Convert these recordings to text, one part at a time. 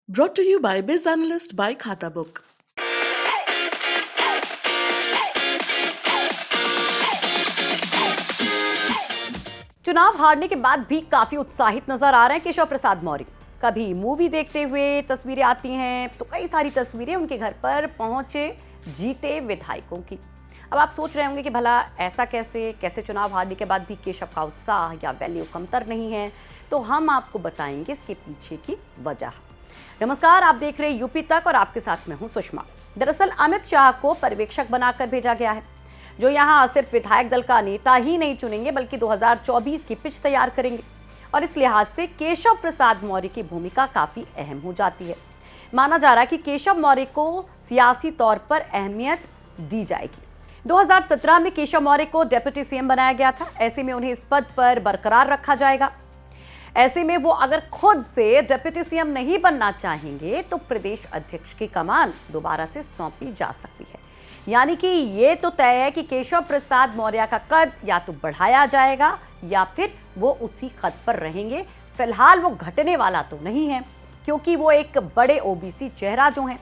Brought to you by Biz Analyst by Khata Book. चुनाव हारने के बाद भी काफी उत्साहित नजर आ रहे हैं केशव प्रसाद मौर्य। कभी मूवी देखते हुए तस्वीरें आती हैं तो कई सारी तस्वीरें उनके घर पर पहुंचे जीते विधायकों की। अब आप सोच रहे होंगे कि भला ऐसा कैसे चुनाव हारने के बाद भी केशव का उत्साह या वैल्यू कमतर नहीं है, तो हम आपको बताएंगे इसके पीछे की वजह। नमस्कार, आप देख रहे हैं यूपी तक और आपके साथ मैं हूं सुषमा। दरअसल अमित शाह को पर्यवेक्षक बनाकर भेजा गया है, जो यहां सिर्फ विधायक दल का नेता ही नहीं चुनेंगे बल्कि 2024 की पिच तैयार करेंगे। और इस लिहाज से केशव प्रसाद मौर्य की भूमिका काफी अहम हो जाती है। माना जा रहा है कि केशव मौर्य को सियासी तौर पर अहमियत दी जाएगी। 2017 में केशव मौर्य को डिप्टी सीएम बनाया गया था। ऐसे में उन्हें इस पद पर बरकरार रखा जाएगा। ऐसे में वो अगर खुद से डिप्टी सीएम नहीं बनना चाहेंगे तो प्रदेश अध्यक्ष की कमान दोबारा से सौंपी जा सकती है। यानी कि ये तो तय है कि केशव प्रसाद मौर्य का कद या तो बढ़ाया जाएगा या फिर वो उसी कद पर रहेंगे। फिलहाल वो घटने वाला तो नहीं है, क्योंकि वो एक बड़े ओबीसी चेहरा जो हैं।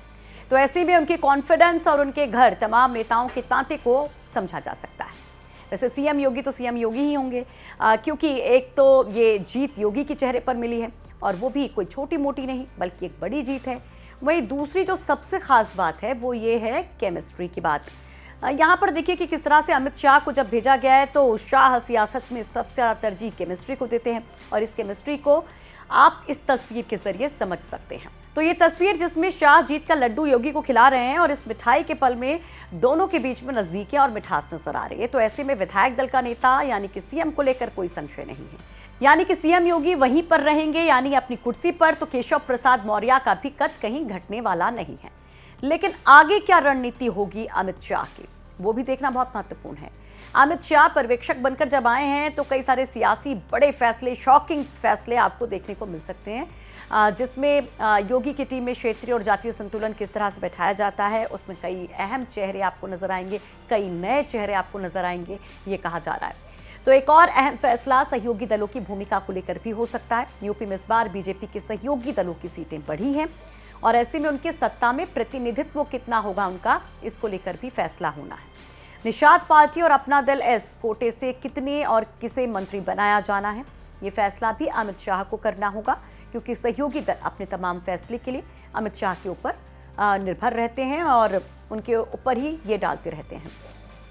तो ऐसे में उनके कॉन्फिडेंस और उनके घर तमाम नेताओं के तांते को समझा जा सकता है। वैसे सीएम योगी तो सीएम योगी ही होंगे, क्योंकि एक तो ये जीत योगी के चेहरे पर मिली है और वो भी कोई छोटी मोटी नहीं बल्कि एक बड़ी जीत है। वहीं दूसरी जो सबसे खास बात है वो ये है केमिस्ट्री की बात। यहाँ पर देखिए कि किस तरह से अमित शाह को जब भेजा गया है तो शाह सियासत में सबसे ज़्यादा तरजीह केमिस्ट्री को देते हैं और इस केमिस्ट्री को आप इस तस्वीर के जरिए समझ सकते हैं। तो ये तस्वीर जिसमें शाह जीत का लड्डू योगी को खिला रहे हैं और इस मिठाई के पल में दोनों के बीच में नजदीकियां और मिठास नजर आ रही है। तो ऐसे में विधायक दल का नेता यानी कि सीएम को लेकर कोई संशय नहीं है, यानी कि सीएम योगी वहीं पर रहेंगे, यानी अपनी कुर्सी पर। तो केशव प्रसाद मौर्य का भी कद कहीं घटने वाला नहीं है। लेकिन आगे क्या रणनीति होगी अमित शाह की, वो भी देखना बहुत महत्वपूर्ण है। अमित शाह पर्यवेक्षक बनकर जब आए हैं तो कई सारे सियासी बड़े फैसले, शॉकिंग फैसले आपको देखने को मिल सकते हैं, जिसमें योगी की टीम में क्षेत्रीय और जातीय संतुलन किस तरह से बैठाया जाता है। उसमें कई अहम चेहरे आपको नजर आएंगे, कई नए चेहरे आपको नजर आएंगे, ये कहा जा रहा है। तो एक और अहम फैसला सहयोगी दलों की भूमिका को लेकर भी हो सकता है। यूपी में इस बार बीजेपी के सहयोगी दलों की सीटें बढ़ी हैं और ऐसे में उनके सत्ता में प्रतिनिधित्व कितना होगा उनका, इसको लेकर भी फैसला होना है। निषाद पार्टी और अपना दल एस कोटे से कितने और किसे मंत्री बनाया जाना है, ये फैसला भी अमित शाह को करना होगा, क्योंकि सहयोगी दल अपने तमाम फैसले के लिए अमित शाह के ऊपर निर्भर रहते हैं और उनके ऊपर ही ये डालते रहते हैं।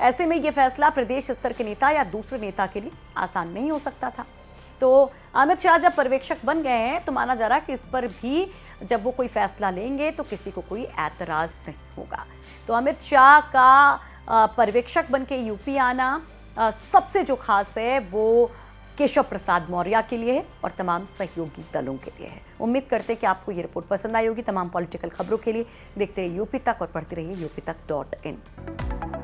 ऐसे में ये फैसला प्रदेश स्तर के नेता या दूसरे नेता के लिए आसान नहीं हो सकता था। तो अमित शाह जब पर्यवेक्षक बन गए हैं तो माना जा रहा है कि इस पर भी जब वो कोई फैसला लेंगे तो किसी को कोई ऐतराज नहीं होगा। तो अमित शाह का पर्यवेक्षक बन के यूपी आना सबसे जो खास है वो केशव प्रसाद मौर्य के लिए है और तमाम सहयोगी दलों के लिए है। उम्मीद करते हैं कि आपको ये रिपोर्ट पसंद आई होगी। तमाम पॉलिटिकल खबरों के लिए देखते रहिए यूपी तक और पढ़ते रहिए UP तक.in।